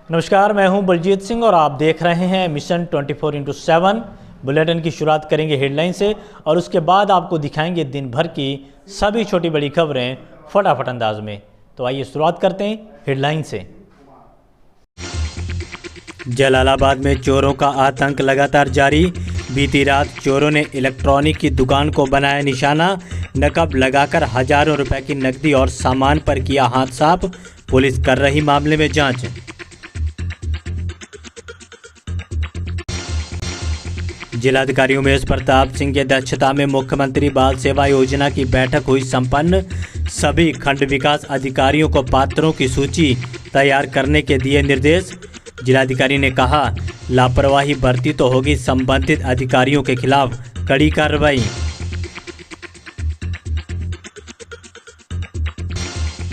नमस्कार, मैं हूं बलजीत सिंह और आप देख रहे हैं मिशन 24x7। बुलेटिन की शुरुआत करेंगे हेडलाइन से और उसके बाद आपको दिखाएंगे दिन भर की सभी छोटी बड़ी खबरें फटाफट अंदाज में। तो आइए शुरुआत करते हैं हेडलाइन से। जलालाबाद में चोरों का आतंक लगातार जारी। बीती रात चोरों ने इलेक्ट्रॉनिक की दुकान को बनाया निशाना। नकब लगाकर हजारों रुपए की नकदी और सामान पर किया हाथ साफ। पुलिस कर रही मामले में जांच। जिलाधिकारी उमेश प्रताप सिंह की अध्यक्षता में मुख्यमंत्री बाल सेवा योजना की बैठक हुई संपन्न। सभी खंड विकास अधिकारियों को पात्रों की सूची तैयार करने के दिए निर्देश। जिलाधिकारी ने कहा, लापरवाही बरती तो होगी संबंधित अधिकारियों के खिलाफ कड़ी कार्रवाई।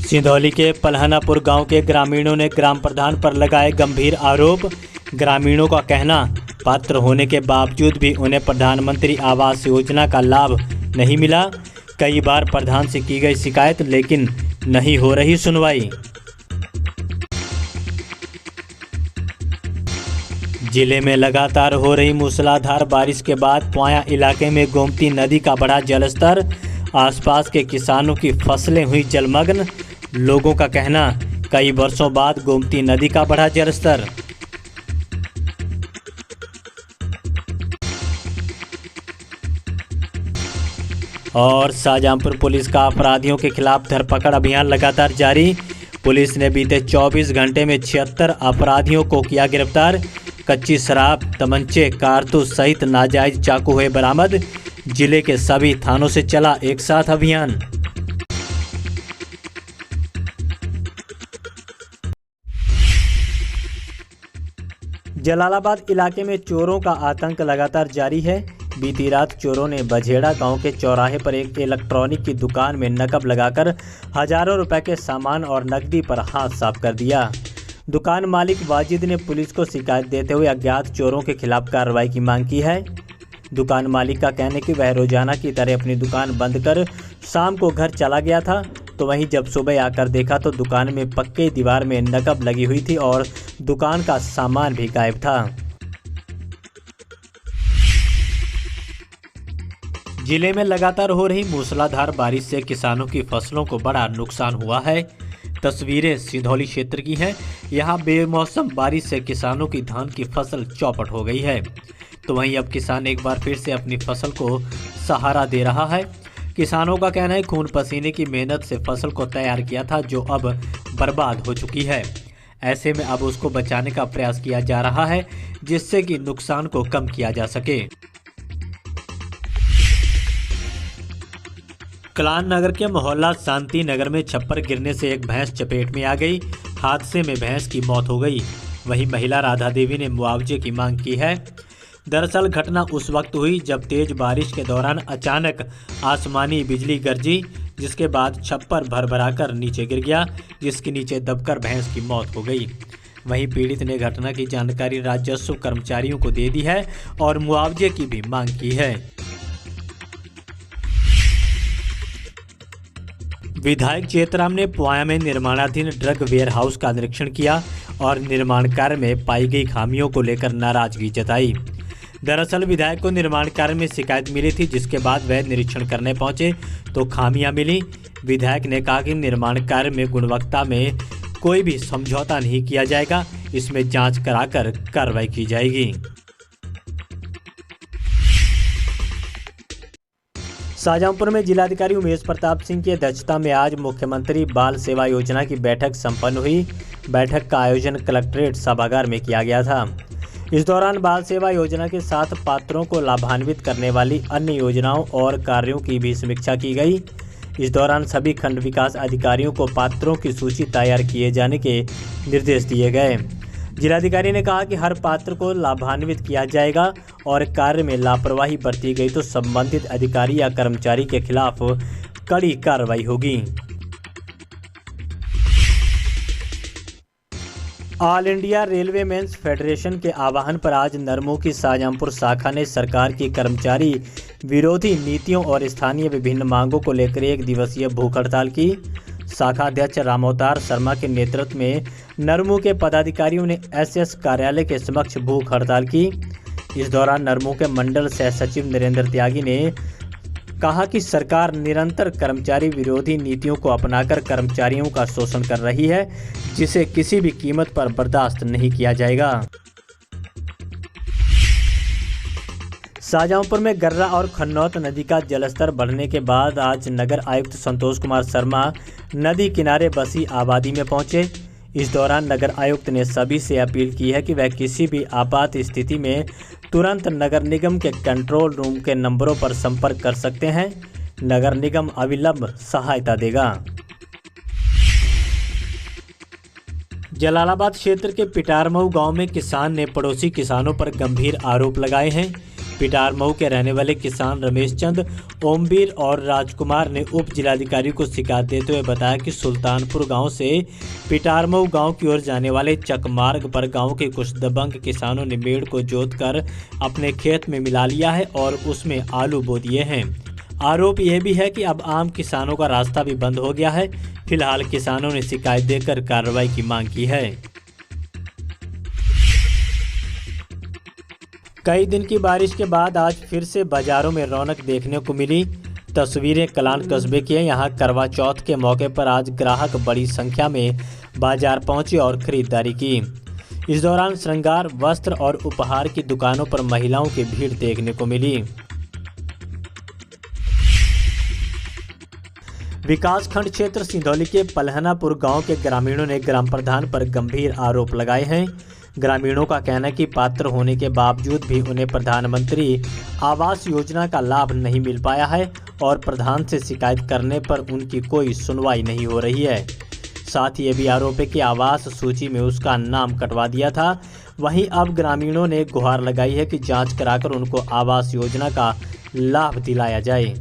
सिंधौली के पलहनापुर गांव के ग्रामीणों ने ग्राम प्रधान पर लगाए गंभीर आरोप। ग्रामीणों का कहना, पात्र होने के बावजूद भी उन्हें प्रधानमंत्री आवास योजना का लाभ नहीं मिला। कई बार प्रधान से की गई शिकायत लेकिन नहीं हो रही सुनवाई। जिले में लगातार हो रही मूसलाधार बारिश के बाद पुआया इलाके में गोमती नदी का बढ़ा जलस्तर। आसपास के किसानों की फसलें हुई जलमग्न। लोगों का कहना, कई वर्षों बाद गोमती नदी का बढ़ा जलस्तर। और शाहजहांपुर पुलिस का अपराधियों के खिलाफ धरपकड़ अभियान लगातार जारी। पुलिस ने बीते 24 घंटे में 76 अपराधियों को किया गिरफ्तार। कच्ची शराब, तमंचे, कारतूस सहित नाजायज चाकू हुए बरामद। जिले के सभी थानों से चला एक साथ अभियान। जलालाबाद इलाके में चोरों का आतंक लगातार जारी है। बीती रात चोरों ने बझेड़ा गांव के चौराहे पर एक इलेक्ट्रॉनिक की दुकान में नकब लगाकर हजारों रुपए के सामान और नकदी पर हाथ साफ कर दिया। दुकान मालिक वाजिद ने पुलिस को शिकायत देते हुए अज्ञात चोरों के खिलाफ कार्रवाई की मांग की है। दुकान मालिक का कहना है कि वह रोजाना की तरह अपनी दुकान बंद कर शाम को घर चला गया था, तो वहीं जब सुबह आकर देखा तो दुकान में पक्के दीवार में नकब लगी हुई थी और दुकान का सामान भी गायब था। जिले में लगातार हो रही मूसलाधार बारिश से किसानों की फसलों को बड़ा नुकसान हुआ है। तस्वीरें सिंधौली क्षेत्र की हैं। यहां बेमौसम बारिश से किसानों की धान की फसल चौपट हो गई है, तो वहीं अब किसान एक बार फिर से अपनी फसल को सहारा दे रहा है। किसानों का कहना है, खून पसीने की मेहनत से फसल को तैयार किया था जो अब बर्बाद हो चुकी है। ऐसे में अब उसको बचाने का प्रयास किया जा रहा है जिससे कि नुकसान को कम किया जा सके। कलान नगर के मोहल्ला शांति नगर में छप्पर गिरने से एक भैंस चपेट में आ गई। हादसे में भैंस की मौत हो गई। वहीं महिला राधा देवी ने मुआवजे की मांग की है। दरअसल घटना उस वक्त हुई जब तेज बारिश के दौरान अचानक आसमानी बिजली गरजी, जिसके बाद छप्पर भरभराकर नीचे गिर गया, जिसके नीचे दबकर भैंस की मौत हो गई। वहीं पीड़ित ने घटना की जानकारी राजस्व कर्मचारियों को दे दी है और मुआवजे की भी मांग की है। विधायक चेतराम ने पुआया में निर्माणाधीन ड्रग वेयर हाउस का निरीक्षण किया और निर्माण कार्य में पाई गई खामियों को लेकर नाराजगी जताई। दरअसल विधायक को निर्माण कार्य में शिकायत मिली थी, जिसके बाद वह निरीक्षण करने पहुंचे तो खामियां मिली। विधायक ने कहा कि निर्माण कार्य में गुणवत्ता में कोई भी समझौता नहीं किया जाएगा, इसमें जांच कराकर कार्रवाई की जाएगी। शाहजहांपुर में जिलाधिकारी उमेश प्रताप सिंह की अध्यक्षता में आज मुख्यमंत्री बाल सेवा योजना की बैठक संपन्न हुई। बैठक का आयोजन कलेक्ट्रेट सभागार में किया गया था। इस दौरान बाल सेवा योजना के साथ पात्रों को लाभान्वित करने वाली अन्य योजनाओं और कार्यों की भी समीक्षा की गई। इस दौरान सभी खंड विकास अधिकारियों को पात्रों की सूची तैयार किए जाने के निर्देश दिए गए। जिलाधिकारी ने कहा कि हर पात्र को लाभान्वित किया जाएगा और कार्य में लापरवाही बरती गई तो संबंधित अधिकारी या कर्मचारी के खिलाफ कड़ी कार्रवाई होगी। All India railway men's federation के आह्वान पर आज नरमो की शाहजहांपुर शाखा ने सरकार की कर्मचारी विरोधी नीतियों और स्थानीय विभिन्न मांगों को लेकर एक दिवसीय भूख हड़ताल की। शाखा अध्यक्ष रामअवतार शर्मा के नेतृत्व में नरमू के पदाधिकारियों ने एसएस कार्यालय के समक्ष भूख हड़ताल की। इस दौरान नरमू के मंडल सह सचिव नरेंद्र त्यागी ने कहा कि सरकार निरंतर कर्मचारी विरोधी नीतियों को अपनाकर कर्मचारियों का शोषण कर रही है, जिसे किसी भी कीमत पर बर्दाश्त नहीं किया जाएगा। शाहजहांपुर में गर्रा और खन्नौत नदी का जलस्तर बढ़ने के बाद आज नगर आयुक्त संतोष कुमार शर्मा नदी किनारे बसी आबादी में पहुंचे। इस दौरान नगर आयुक्त ने सभी से अपील की है कि वह किसी भी आपात स्थिति में तुरंत नगर निगम के कंट्रोल रूम के नंबरों पर संपर्क कर सकते हैं। नगर निगम अविलंब सहायता देगा। जलालाबाद क्षेत्र के पिटारमऊ गांव में किसान ने पड़ोसी किसानों पर गंभीर आरोप लगाए हैं। पिटारमऊ के रहने वाले किसान रमेश चंद, ओमवीर और राजकुमार ने उप जिलाधिकारी को शिकायत देते हुए बताया कि सुल्तानपुर गांव से पिटारमऊ गांव की ओर जाने वाले चक मार्ग पर गांव के कुछ दबंग किसानों ने मेड़ को जोतकर अपने खेत में मिला लिया है और उसमें आलू बो दिए हैं। आरोप यह भी है कि अब आम किसानों का रास्ता भी बंद हो गया है। फिलहाल किसानों ने शिकायत देकर कार्रवाई की मांग की है। कई दिन की बारिश के बाद आज फिर से बाजारों में रौनक देखने को मिली। तस्वीरें कलान कस्बे की हैं। यहाँ करवा चौथ के मौके पर आज ग्राहक बड़ी संख्या में बाजार पहुंचे और खरीदारी की। इस दौरान श्रृंगार, वस्त्र और उपहार की दुकानों पर महिलाओं की भीड़ देखने को मिली। विकासखंड क्षेत्र सिंधौली के पलहनापुर गांव के ग्रामीणों ने ग्राम प्रधान पर गंभीर आरोप लगाए हैं। ग्रामीणों का कहना है कि पात्र होने के बावजूद भी उन्हें प्रधानमंत्री आवास योजना का लाभ नहीं मिल पाया है और प्रधान से शिकायत करने पर उनकी कोई सुनवाई नहीं हो रही है। साथ ही ये भी आरोप है कि आवास सूची में उसका नाम कटवा दिया था। वहीं अब ग्रामीणों ने गुहार लगाई है कि जांच कराकर उनको आवास योजना का लाभ दिलाया जाए।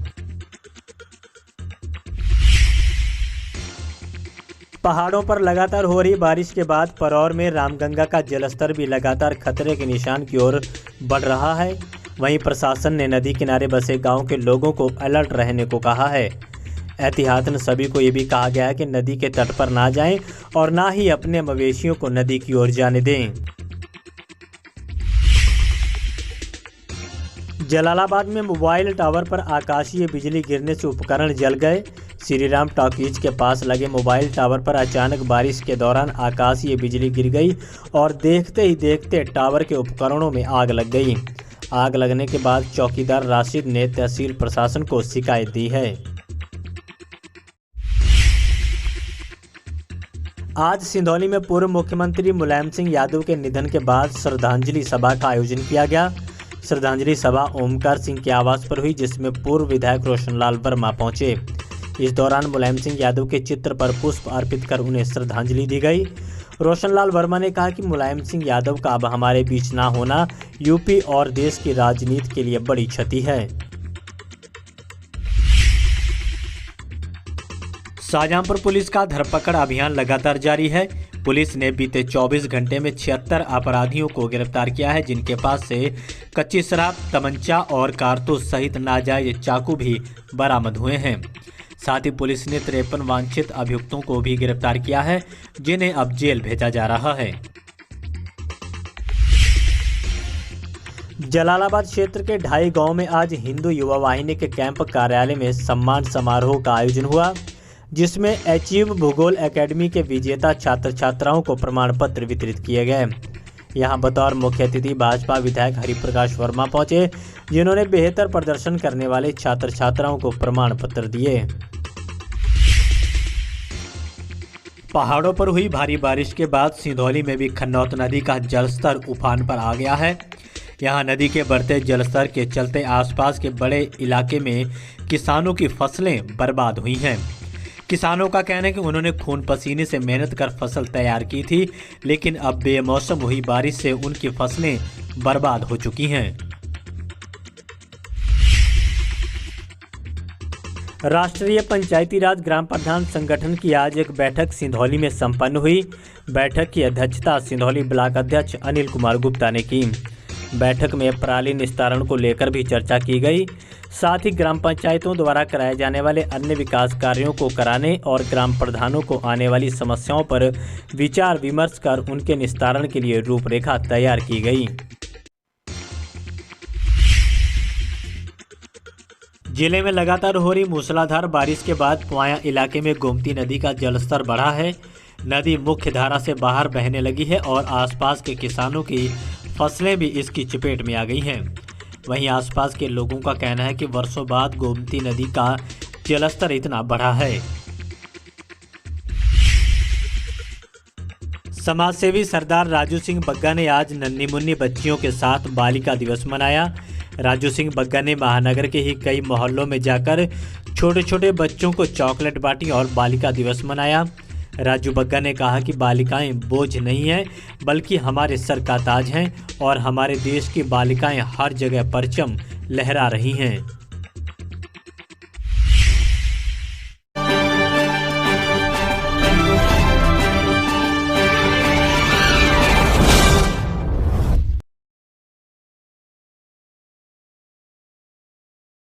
पहाड़ों पर लगातार हो रही बारिश के बाद परौर में रामगंगा का जलस्तर भी लगातार खतरे के निशान की ओर बढ़ रहा है। वहीं प्रशासन ने नदी किनारे बसे गांव के लोगों को अलर्ट रहने को कहा है। एहतियातन सभी को ये भी कहा गया है कि नदी के तट पर ना जाएं और ना ही अपने मवेशियों को नदी की ओर जाने दें। जलालाबाद में मोबाइल टावर पर आकाशीय बिजली गिरने से उपकरण जल गए। श्रीराम टॉकीज के पास लगे मोबाइल टावर पर अचानक बारिश के दौरान आकाशीय बिजली गिर गई और देखते ही देखते टावर के उपकरणों में आग लग गई। आग लगने के बाद चौकीदार राशिद ने तहसील प्रशासन को शिकायत दी है। आज सिंधौली में पूर्व मुख्यमंत्री मुलायम सिंह यादव के निधन के बाद श्रद्धांजलि सभा का आयोजन किया गया। श्रद्धांजलि सभा ओमकार सिंह के आवास पर हुई, जिसमें पूर्व विधायक रोशनलाल वर्मा पहुंचे। इस दौरान मुलायम सिंह यादव के चित्र पर पुष्प अर्पित कर उन्हें श्रद्धांजलि दी गई। रोशनलाल वर्मा ने कहा कि मुलायम सिंह यादव का अब हमारे बीच ना होना यूपी और देश की राजनीति के लिए बड़ी क्षति है। शाहजहांपुर पुलिस का धरपकड़ अभियान लगातार जारी है। पुलिस ने बीते 24 घंटे में 76 अपराधियों को गिरफ्तार किया है, जिनके पास से कच्ची शराब, तमंचा और कारतूस सहित नाजायज चाकू भी बरामद हुए हैं। साथ ही पुलिस ने 53 वांछित अभियुक्तों को भी गिरफ्तार किया है, जिन्हें अब जेल भेजा जा रहा है। जलालाबाद क्षेत्र के ढाई गांव में आज हिंदू युवा वाहिनी के कैंप कार्यालय में सम्मान समारोह का आयोजन हुआ, जिसमें अचीव भूगोल एकेडमी के विजेता छात्र छात्राओं को प्रमाण पत्र वितरित किए गए। यहां बतौर मुख्य अतिथि भाजपा विधायक हरिप्रकाश वर्मा पहुंचे, जिन्होंने बेहतर प्रदर्शन करने वाले छात्र छात्राओं को प्रमाण पत्र दिए। पहाड़ों पर हुई भारी बारिश के बाद सिंधौली में भी खन्नौत नदी का जलस्तर उफान पर आ गया है। यहां नदी के बढ़ते जलस्तर के चलते आसपास के बड़े इलाके में किसानों की फसलें बर्बाद हुई हैं। किसानों का कहना है कि उन्होंने खून पसीने से मेहनत कर फसल तैयार की थी, लेकिन अब बेमौसम हुई बारिश से उनकी फसलें बर्बाद हो चुकी हैं। राष्ट्रीय पंचायती राज ग्राम प्रधान संगठन की आज एक बैठक सिंधौली में संपन्न हुई। बैठक की अध्यक्षता सिंधौली ब्लॉक अध्यक्ष अनिल कुमार गुप्ता ने की। बैठक में पराली निस्तारण को लेकर भी चर्चा की गई। साथ ही ग्राम पंचायतों द्वारा कराए जाने वाले अन्य विकास कार्यों को कराने और ग्राम प्रधानों को आने वाली समस्याओं पर विचार विमर्श कर उनके निस्तारण के लिए रूपरेखा तैयार की गई। जिले में लगातार हो रही मूसलाधार बारिश के बाद पुआया इलाके में गोमती नदी का जलस्तर बढ़ा है। नदी मुख्य धारा से बाहर बहने लगी है और आसपास के किसानों की फसलें भी इसकी चपेट में आ गई हैं। वहीं आसपास के लोगों का कहना है कि वर्षों बाद गोमती नदी का जलस्तर इतना बढ़ा है। समाजसेवी सरदार राजू सिंह बग्गा ने आज नन्ही मुन्नी बच्चियों के साथ बालिका दिवस मनाया। राजू सिंह बग्गा ने महानगर के ही कई मोहल्लों में जाकर छोटे छोटे बच्चों को चॉकलेट बांटी और बालिका दिवस मनाया। राजू बग्गा ने कहा कि बालिकाएं बोझ नहीं हैं, बल्कि हमारे सर का ताज हैं और हमारे देश की बालिकाएं हर जगह परचम लहरा रही हैं।